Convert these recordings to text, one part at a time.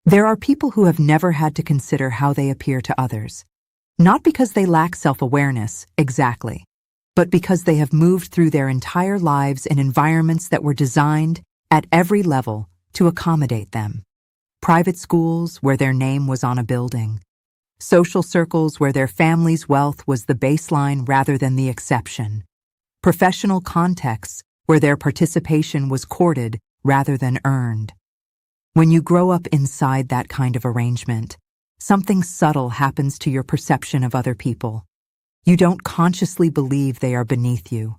There are people who have never had to consider how they appear to others, not because they lack self-awareness, exactly, but because they have moved through their entire lives in environments that were designed, at every level, to accommodate them. Private schools where their name was on a building. Social circles where their family's wealth was the baseline rather than the exception. Professional contexts where their participation was courted rather than earned. When you grow up inside that kind of arrangement, something subtle happens to your perception of other people. You don't consciously believe they are beneath you.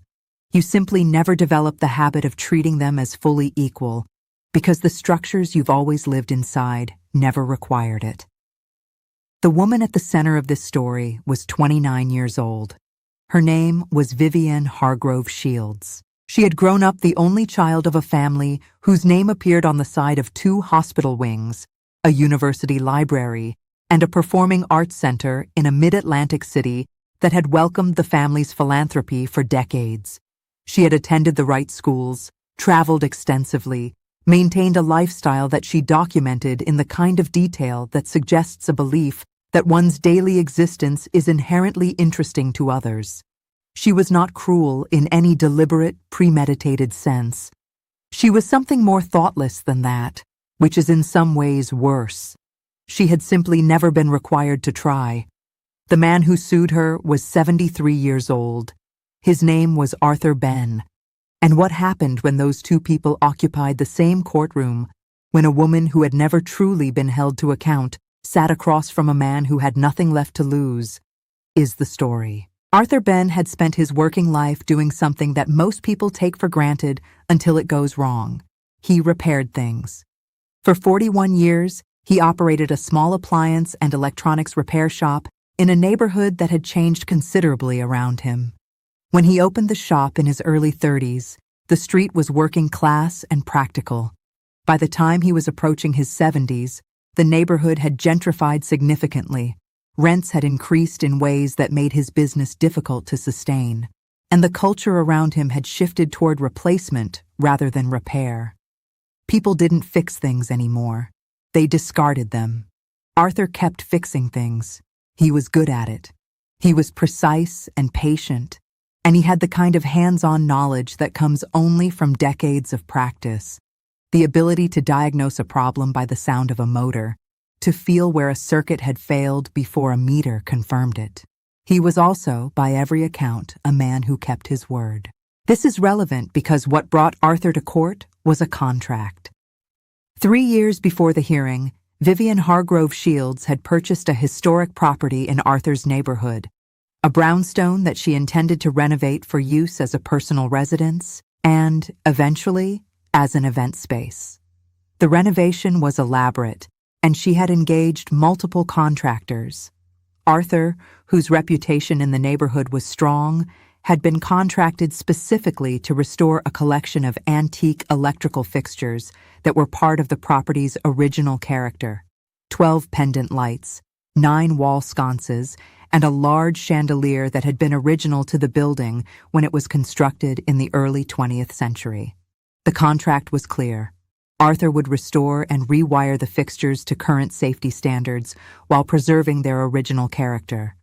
You simply never develop the habit of treating them as fully equal because the structures you've always lived inside never required it. The woman at the center of this story was 29 years old. Her name was Vivian Hargrove Shields. She had grown up the only child of a family whose name appeared on the side of 2 hospital wings, a university library, and a performing arts center in a mid-Atlantic city that had welcomed the family's philanthropy for decades. She had attended the right schools, traveled extensively, maintained a lifestyle that she documented in the kind of detail that suggests a belief that one's daily existence is inherently interesting to others. She was not cruel in any deliberate, premeditated sense. She was something more thoughtless than that, which is in some ways worse. She had simply never been required to try. The man who sued her was 73 years old. His name was Arthur Benn. And what happened when those 2 people occupied the same courtroom, when a woman who had never truly been held to account sat across from a man who had nothing left to lose, is the story. Arthur Benn had spent his working life doing something that most people take for granted until it goes wrong. He repaired things. For 41 years, he operated a small appliance and electronics repair shop in a neighborhood that had changed considerably around him. When he opened the shop in his early 30s, the street was working class and practical. By the time he was approaching his 70s, the neighborhood had gentrified significantly. Rents had increased in ways that made his business difficult to sustain, and the culture around him had shifted toward replacement rather than repair. People didn't fix things anymore. They discarded them. Arthur kept fixing things. He was good at it. He was precise and patient, and he had the kind of hands-on knowledge that comes only from decades of practice. The ability to diagnose a problem by the sound of a motor, to feel where a circuit had failed before a meter confirmed it. He was also, by every account, a man who kept his word. This is relevant because what brought Arthur to court was a contract. 3 years before the hearing, Vivian Hargrove Shields had purchased a historic property in Arthur's neighborhood, a brownstone that she intended to renovate for use as a personal residence and, eventually, as an event space. The renovation was elaborate, and she had engaged multiple contractors. Arthur, whose reputation in the neighborhood was strong, had been contracted specifically to restore a collection of antique electrical fixtures that were part of the property's original character: 12 pendant lights, 9 wall sconces, and a large chandelier that had been original to the building when it was constructed in the early 20th century. The contract was clear. Arthur would restore and rewire the fixtures to current safety standards while preserving their original character.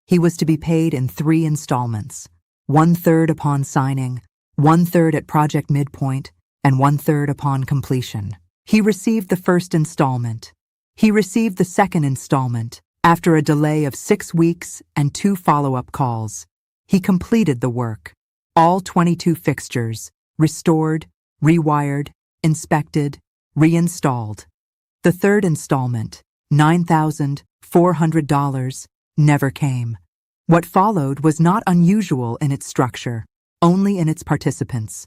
He was to be paid in 3 installments, 1/3 upon signing, 1/3 at project midpoint, and 1/3 upon completion. He received the first installment. He received the second installment after a delay of 6 weeks and 2 follow-up calls. He completed the work. All 22 fixtures, restored, rewired, inspected, reinstalled. The third installment, $9,400, never came. What followed was not unusual in its structure, only in its participants.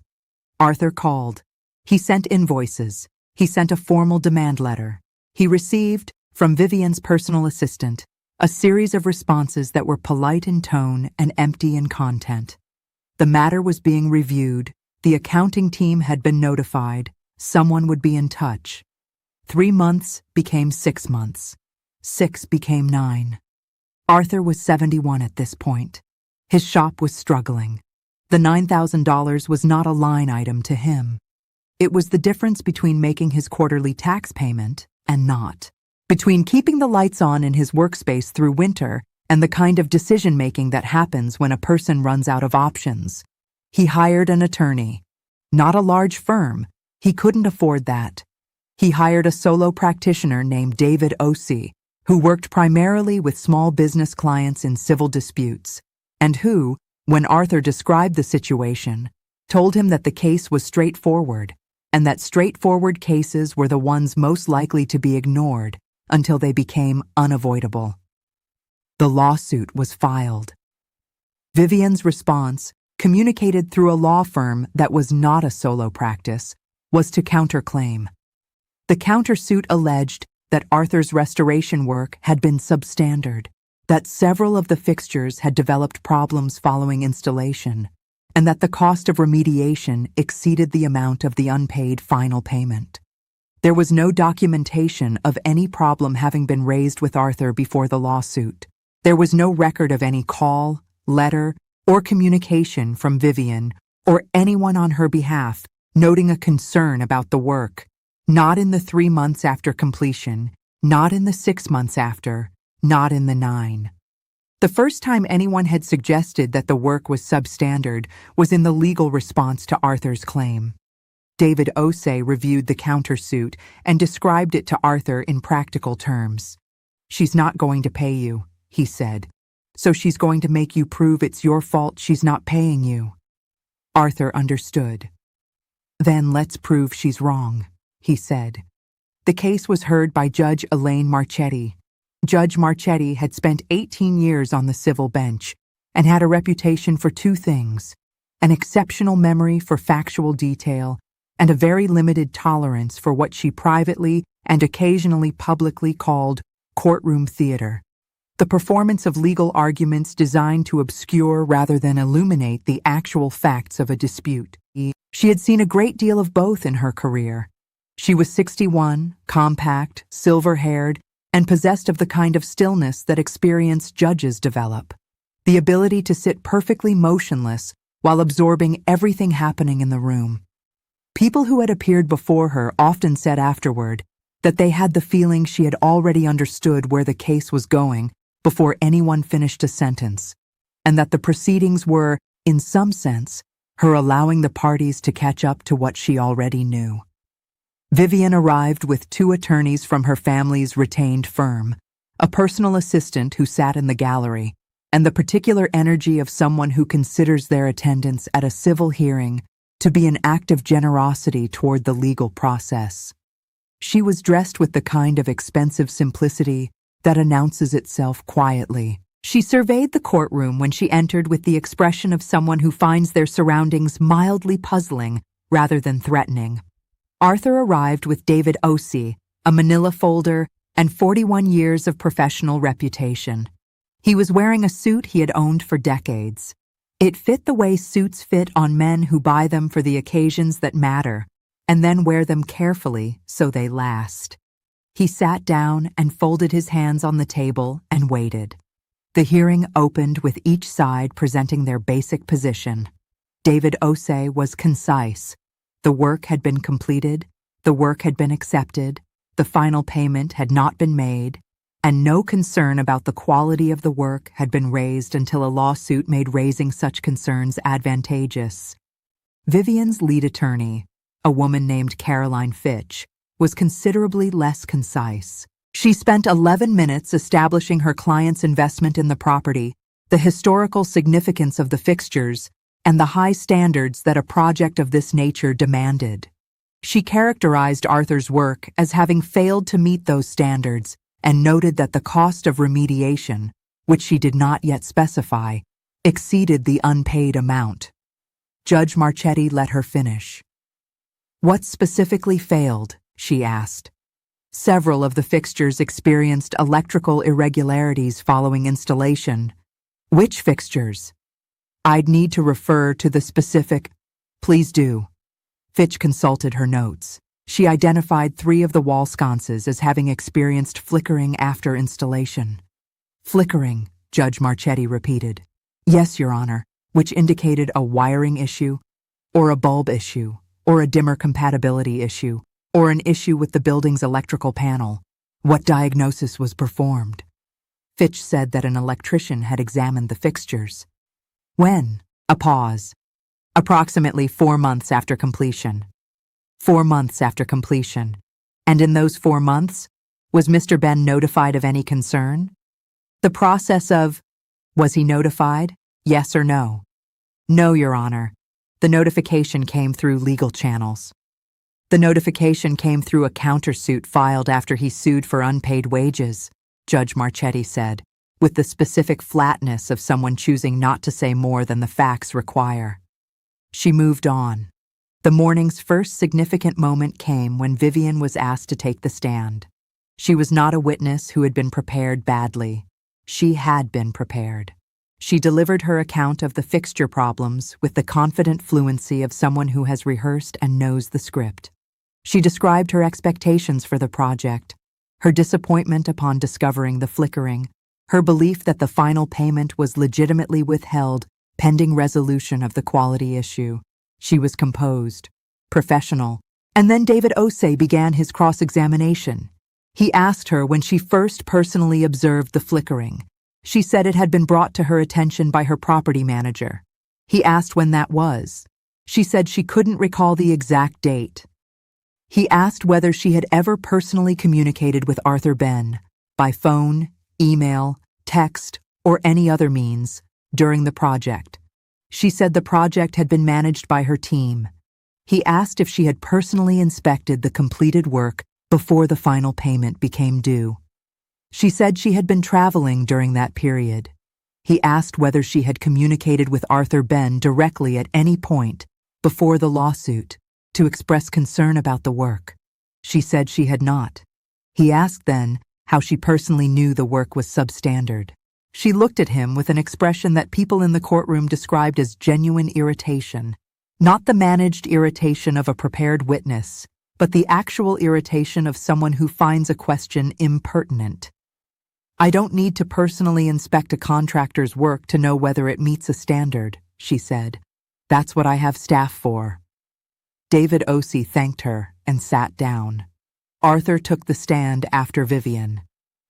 Arthur called. He sent invoices. He sent a formal demand letter. He received, from Vivian's personal assistant, a series of responses that were polite in tone and empty in content. The matter was being reviewed. The accounting team had been notified. Someone would be in touch. 3 months became 6 months. 6 became 9. Arthur was 71 at this point. His shop was struggling. The $9,000 was not a line item to him. It was the difference between making his quarterly tax payment and not. Between keeping the lights on in his workspace through winter and the kind of decision-making that happens when a person runs out of options, he hired an attorney. Not a large firm. He couldn't afford that. He hired a solo practitioner named David Osei, who worked primarily with small business clients in civil disputes, and who, when Arthur described the situation, told him that the case was straightforward, and that straightforward cases were the ones most likely to be ignored until they became unavoidable. The lawsuit was filed. Vivian's response, communicated through a law firm that was not a solo practice, was to counterclaim. The countersuit alleged that Arthur's restoration work had been substandard, that several of the fixtures had developed problems following installation, and that the cost of remediation exceeded the amount of the unpaid final payment. There was no documentation of any problem having been raised with Arthur before the lawsuit. There was no record of any call, letter, or communication from Vivian or anyone on her behalf noting a concern about the work, not in the 3 months after completion, not in the 6 months after, not in the 9. The first time anyone had suggested that the work was substandard was in the legal response to Arthur's claim. David Osei reviewed the countersuit and described it to Arthur in practical terms. "She's not going to pay you," he said, "so she's going to make you prove it's your fault she's not paying you." Arthur understood. "Then let's prove she's wrong," he said. The case was heard by Judge Elaine Marchetti. Judge Marchetti had spent 18 years on the civil bench and had a reputation for two things: an exceptional memory for factual detail and a very limited tolerance for what she privately and occasionally publicly called courtroom theater, the performance of legal arguments designed to obscure rather than illuminate the actual facts of a dispute. She had seen a great deal of both in her career. She was 61, compact, silver-haired, and possessed of the kind of stillness that experienced judges develop, the ability to sit perfectly motionless while absorbing everything happening in the room. People who had appeared before her often said afterward that they had the feeling she had already understood where the case was going before anyone finished a sentence, and that the proceedings were, in some sense, her allowing the parties to catch up to what she already knew. Vivian arrived with 2 attorneys from her family's retained firm, a personal assistant who sat in the gallery, and the particular energy of someone who considers their attendance at a civil hearing to be an act of generosity toward the legal process. She was dressed with the kind of expensive simplicity that announces itself quietly. She surveyed the courtroom when she entered with the expression of someone who finds their surroundings mildly puzzling rather than threatening. Arthur arrived with David Osei, a manila folder, and 41 years of professional reputation. He was wearing a suit he had owned for decades. It fit the way suits fit on men who buy them for the occasions that matter, and then wear them carefully so they last. He sat down and folded his hands on the table and waited. The hearing opened with each side presenting their basic position. David Osei was concise. The work had been completed, the work had been accepted, the final payment had not been made, and no concern about the quality of the work had been raised until a lawsuit made raising such concerns advantageous. Vivian's lead attorney, a woman named Caroline Fitch, was considerably less concise. She spent 11 minutes establishing her client's investment in the property, the historical significance of the fixtures, and the high standards that a project of this nature demanded. She characterized Arthur's work as having failed to meet those standards and noted that the cost of remediation, which she did not yet specify, exceeded the unpaid amount. Judge Marchetti let her finish. "What specifically failed?" she asked. "Several of the fixtures experienced electrical irregularities following installation." "Which fixtures?" "I'd need to refer to the specific." "Please do." Fitch consulted her notes. She identified 3 of the wall sconces as having experienced flickering after installation. "Flickering," Judge Marchetti repeated. "Yes, Your Honor," which indicated a wiring issue, or a bulb issue, or a dimmer compatibility issue, Or an issue with the building's electrical panel? What diagnosis was performed? Fitch said that an electrician had examined the fixtures. When? A pause. Approximately 4 months after completion. 4 months after completion. And in those 4 months, was Mr. Benn notified of any concern? The process of, was he notified? Yes or no? No, Your Honor. The notification came through legal channels. The notification came through a countersuit filed after he sued for unpaid wages, Judge Marchetti said, with the specific flatness of someone choosing not to say more than the facts require. She moved on. The morning's first significant moment came when Vivian was asked to take the stand. She was not a witness who had been prepared badly. She had been prepared. She delivered her account of the fixture problems with the confident fluency of someone who has rehearsed and knows the script. She described her expectations for the project, her disappointment upon discovering the flickering, her belief that the final payment was legitimately withheld pending resolution of the quality issue. She was composed, professional, and then David Osei began his cross-examination. He asked her when she first personally observed the flickering. She said it had been brought to her attention by her property manager. He asked when that was. She said she couldn't recall the exact date. He asked whether she had ever personally communicated with Arthur Benn, by phone, email, text, or any other means, during the project. She said the project had been managed by her team. He asked if she had personally inspected the completed work before the final payment became due. She said she had been traveling during that period. He asked whether she had communicated with Arthur Benn directly at any point before the lawsuit to express concern about the work. She said she had not. He asked then how she personally knew the work was substandard. She looked at him with an expression that people in the courtroom described as genuine irritation, not the managed irritation of a prepared witness, but the actual irritation of someone who finds a question impertinent. I don't need to personally inspect a contractor's work to know whether it meets a standard, she said. That's what I have staff for. David Osei thanked her and sat down. Arthur took the stand after Vivian.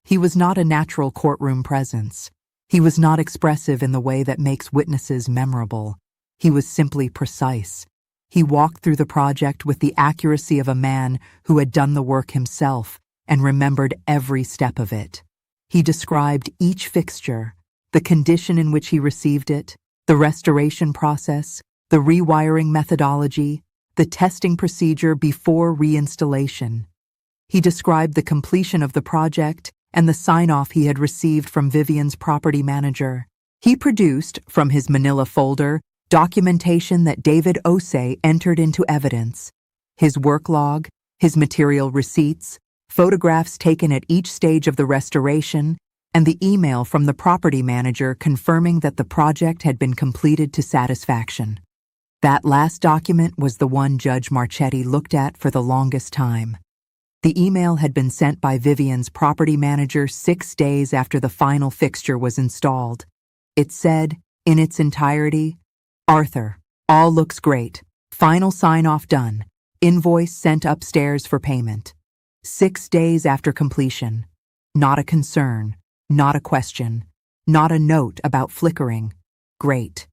He was not a natural courtroom presence. He was not expressive in the way that makes witnesses memorable. He was simply precise. He walked through the project with the accuracy of a man who had done the work himself and remembered every step of it. He described each fixture, the condition in which he received it, the restoration process, the rewiring methodology, the testing procedure before reinstallation. He described the completion of the project and the sign-off he had received from Vivian's property manager. He produced, from his manila folder, documentation that David Osei entered into evidence. His work log, his material receipts, photographs taken at each stage of the restoration, and the email from the property manager confirming that the project had been completed to satisfaction. That last document was the one Judge Marchetti looked at for the longest time. The email had been sent by Vivian's property manager 6 days after the final fixture was installed. It said, in its entirety, Arthur, all looks great. Final sign-off done. Invoice sent upstairs for payment. 6 days after completion. Not a concern, not a question, not a note about flickering. Great.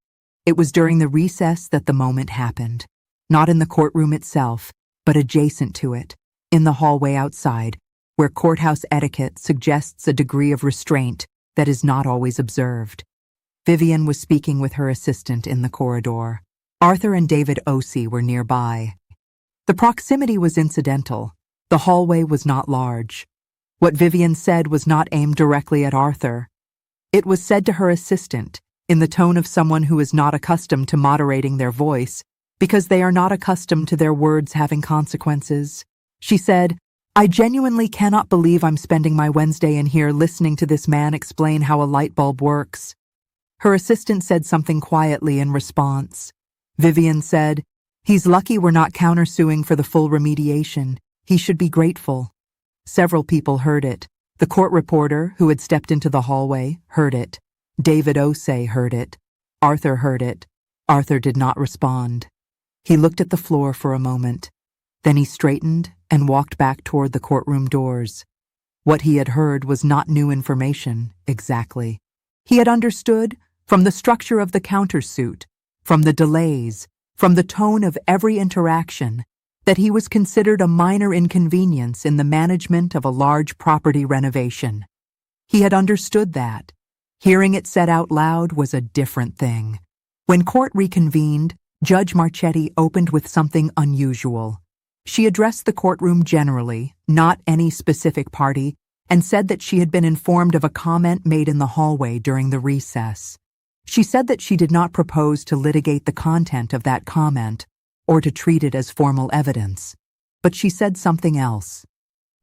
It was during the recess that the moment happened. Not in the courtroom itself, but adjacent to it, in the hallway outside, where courthouse etiquette suggests a degree of restraint that is not always observed. Vivian was speaking with her assistant in the corridor. Arthur and David Osei were nearby. The proximity was incidental. The hallway was not large. What Vivian said was not aimed directly at Arthur. It was said to her assistant, in the tone of someone who is not accustomed to moderating their voice, because they are not accustomed to their words having consequences. She said, I genuinely cannot believe I'm spending my Wednesday in here listening to this man explain how a light bulb works. Her assistant said something quietly in response. Vivian said, he's lucky we're not countersuing for the full remediation. He should be grateful. Several people heard it. The court reporter, who had stepped into the hallway, heard it. David Osei heard it. Arthur heard it. Arthur did not respond. He looked at the floor for a moment. Then he straightened and walked back toward the courtroom doors. What he had heard was not new information, exactly. He had understood, from the structure of the countersuit, from the delays, from the tone of every interaction, that he was considered a minor inconvenience in the management of a large property renovation. He had understood that. Hearing it said out loud was a different thing. When court reconvened, Judge Marchetti opened with something unusual. She addressed the courtroom generally, not any specific party, and said that she had been informed of a comment made in the hallway during the recess. She said that she did not propose to litigate the content of that comment or to treat it as formal evidence, but she said something else.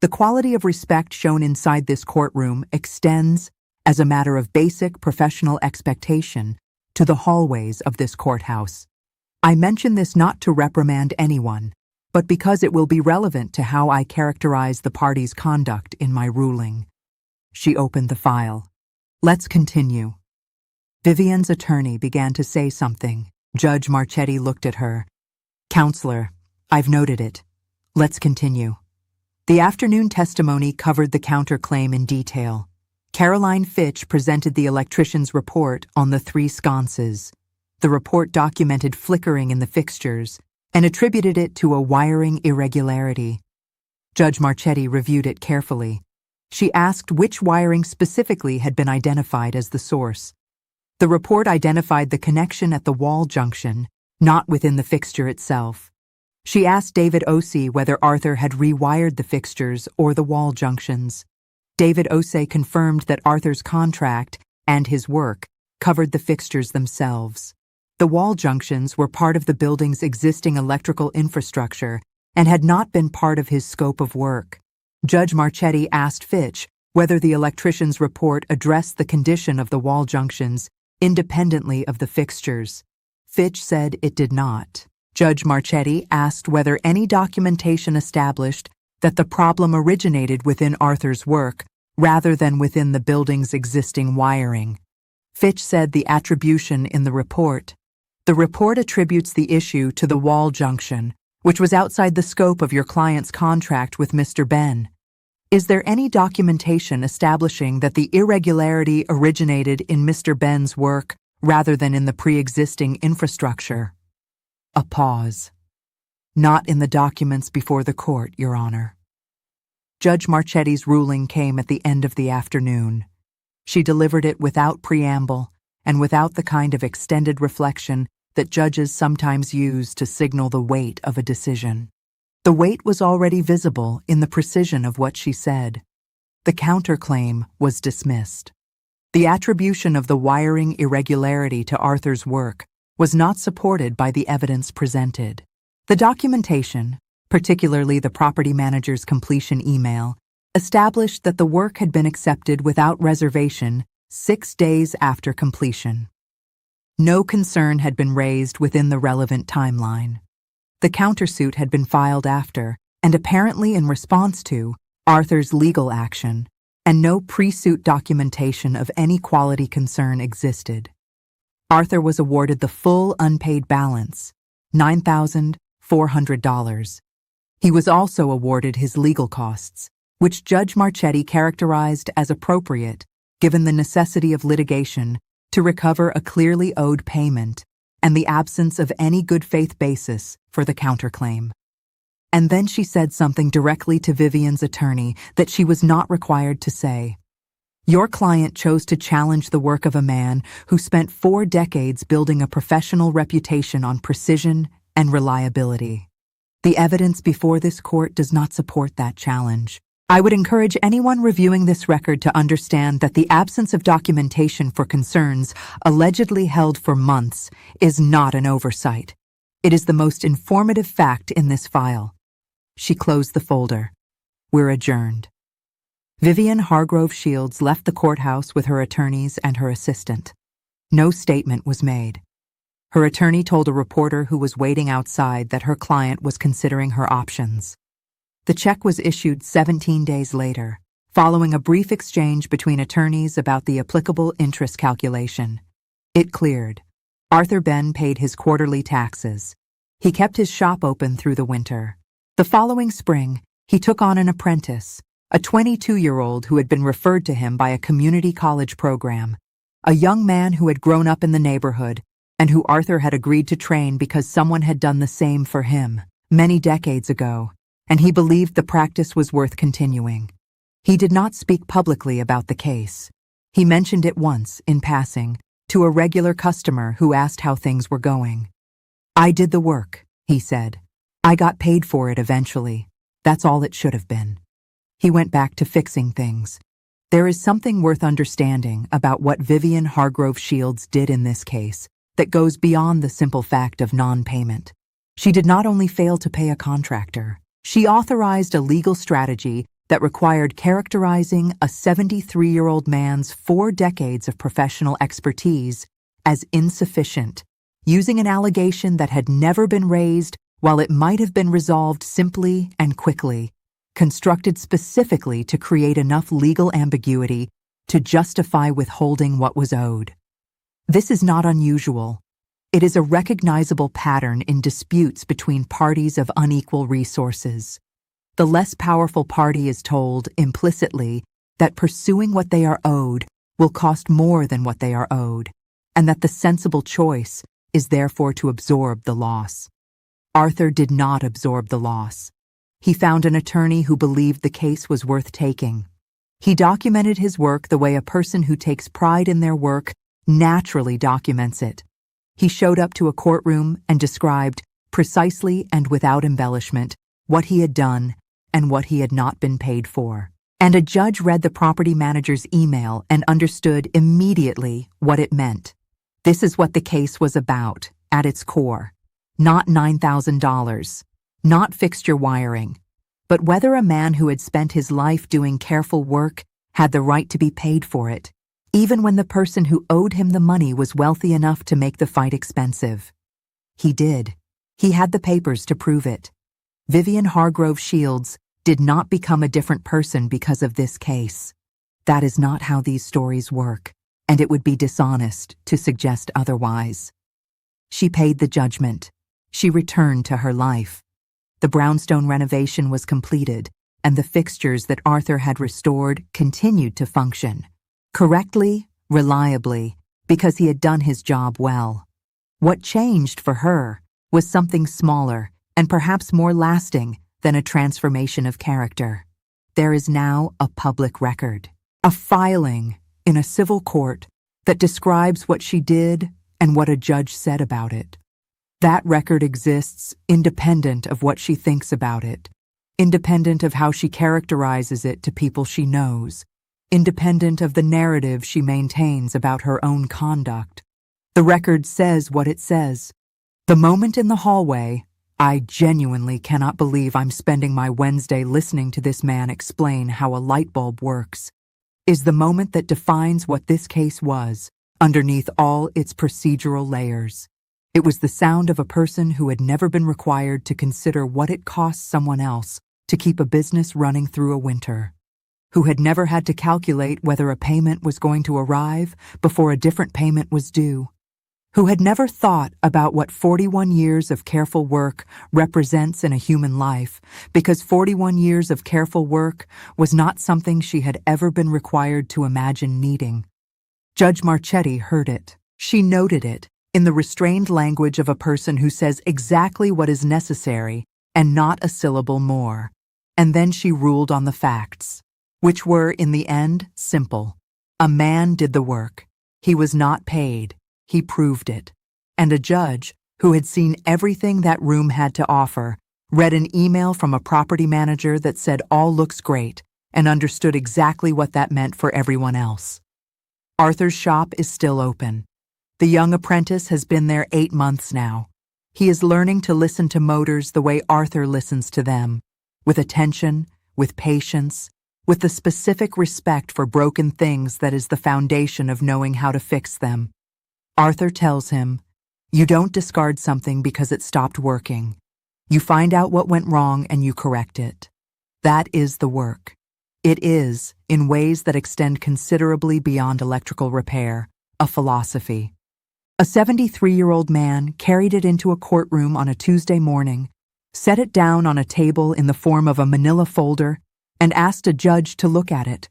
The quality of respect shown inside this courtroom extends, as a matter of basic professional expectation, to the hallways of this courthouse. I mention this not to reprimand anyone, but because it will be relevant to how I characterize the party's conduct in my ruling. She opened the file. Let's continue. Vivian's attorney began to say something. Judge Marchetti looked at her. Counselor, I've noted it. Let's continue. The afternoon testimony covered the counterclaim in detail. Caroline Fitch presented the electrician's report on the 3 sconces. The report documented flickering in the fixtures and attributed it to a wiring irregularity. Judge Marchetti reviewed it carefully. She asked which wiring specifically had been identified as the source. The report identified the connection at the wall junction, not within the fixture itself. She asked David Osei whether Arthur had rewired the fixtures or the wall junctions. David Osei confirmed that Arthur's contract and his work covered the fixtures themselves. The wall junctions were part of the building's existing electrical infrastructure and had not been part of his scope of work. Judge Marchetti asked Fitch whether the electrician's report addressed the condition of the wall junctions independently of the fixtures. Fitch said it did not. Judge Marchetti asked whether any documentation established that the problem originated within Arthur's work rather than within the building's existing wiring. Fitch said the attribution in the report. The report attributes the issue to the wall junction, which was outside the scope of your client's contract with Mr. Benn. Is there any documentation establishing that the irregularity originated in Mr. Benn's work rather than in the pre-existing infrastructure? A pause. Not in the documents before the court, Your Honor. Judge Marchetti's ruling came at the end of the afternoon. She delivered it without preamble and without the kind of extended reflection that judges sometimes use to signal the weight of a decision. The weight was already visible in the precision of what she said. The counterclaim was dismissed. The attribution of the wiring irregularity to Arthur's work was not supported by the evidence presented. The documentation, particularly the property manager's completion email, established that the work had been accepted without reservation 6 days after completion. No concern had been raised within the relevant timeline. The countersuit had been filed after, and apparently in response to, Arthur's legal action, and no pre-suit documentation of any quality concern existed. Arthur was awarded the full unpaid balance, $9,400. He was also awarded his legal costs, which Judge Marchetti characterized as appropriate given the necessity of litigation to recover a clearly owed payment and the absence of any good faith basis for the counterclaim. And then she said something directly to Vivian's attorney that she was not required to say. Your client chose to challenge the work of a man who spent 4 decades building a professional reputation on precision and reliability. The evidence before this court does not support that challenge. I would encourage anyone reviewing this record to understand that the absence of documentation for concerns allegedly held for months is not an oversight. It is the most informative fact in this file. She closed the folder. We're adjourned. Vivian Hargrove Shields left the courthouse with her attorneys and her assistant. No statement was made. Her attorney told a reporter who was waiting outside that her client was considering her options. The check was issued 17 days later, following a brief exchange between attorneys about the applicable interest calculation. It cleared. Arthur Benn paid his quarterly taxes. He kept his shop open through the winter. The following spring, He took on an apprentice, a 22-year-old who had been referred to him by a community college program, a young man who had grown up in the neighborhood and who Arthur had agreed to train because someone had done the same for him many decades ago, and he believed the practice was worth continuing. He did not speak publicly about the case. He mentioned it once, in passing, to a regular customer who asked how things were going. "I did the work," he said. "I got paid for it eventually. That's all it should have been." He went back to fixing things. There is something worth understanding about what Vivian Hargrove Shields did in this case that goes beyond the simple fact of non-payment. She did not only fail to pay a contractor, she authorized a legal strategy that required characterizing a 73-year-old man's 4 decades of professional expertise as insufficient, using an allegation that had never been raised while it might have been resolved simply and quickly, constructed specifically to create enough legal ambiguity to justify withholding what was owed. This is not unusual. It is a recognizable pattern in disputes between parties of unequal resources. The less powerful party is told, implicitly, that pursuing what they are owed will cost more than what they are owed, and that the sensible choice is therefore to absorb the loss. Arthur did not absorb the loss. He found an attorney who believed the case was worth taking. He documented his work the way a person who takes pride in their work naturally documents it. He showed up to a courtroom and described, precisely and without embellishment, what he had done and what he had not been paid for. And a judge read the property manager's email and understood immediately what it meant. This is what the case was about, at its core. Not $9,000, not fixture wiring, but whether a man who had spent his life doing careful work had the right to be paid for it, even when the person who owed him the money was wealthy enough to make the fight expensive. He did. He had the papers to prove it. Vivian Hargrove Shields did not become a different person because of this case. That is not how these stories work, and it would be dishonest to suggest otherwise. She paid the judgment. She returned to her life. The brownstone renovation was completed, and the fixtures that Arthur had restored continued to function. Correctly, reliably, because he had done his job well. What changed for her was something smaller and perhaps more lasting than a transformation of character. There is now a public record, a filing in a civil court that describes what she did and what a judge said about it. That record exists independent of what she thinks about it, independent of how she characterizes it to people she knows, independent of the narrative she maintains about her own conduct. The record says what it says. The moment in the hallway, "I genuinely cannot believe I'm spending my Wednesday listening to this man explain how a light bulb works," is the moment that defines what this case was, underneath all its procedural layers. It was the sound of a person who had never been required to consider what it cost someone else to keep a business running through a winter, who had never had to calculate whether a payment was going to arrive before a different payment was due, who had never thought about what 41 years of careful work represents in a human life, because 41 years of careful work was not something she had ever been required to imagine needing. Judge Marchetti heard it. She noted it in the restrained language of a person who says exactly what is necessary and not a syllable more. And then she ruled on the facts, which were, in the end, simple. A man did the work. He was not paid. He proved it. And a judge, who had seen everything that room had to offer, read an email from a property manager that said all looks great and understood exactly what that meant for everyone else. Arthur's shop is still open. The young apprentice has been there 8 months now. He is learning to listen to motors the way Arthur listens to them, with attention, with patience, with the specific respect for broken things that is the foundation of knowing how to fix them. Arthur tells him, "You don't discard something because it stopped working. You find out what went wrong and you correct it. That is the work. It is, in ways that extend considerably beyond electrical repair, a philosophy." A 73-year-old man carried it into a courtroom on a Tuesday morning set it down on a table in the form of a manila folder, and asked a judge to look at it.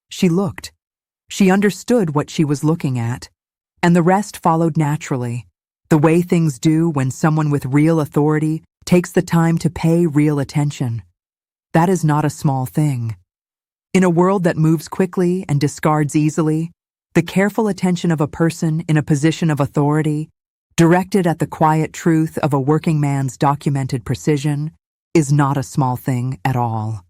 She looked. She understood what she was looking at, and the rest followed naturally, the way things do when someone with real authority takes the time to pay real attention. That is not a small thing. In a world that moves quickly and discards easily, the careful attention of a person in a position of authority, directed at the quiet truth of a working man's documented precision, is not a small thing at all.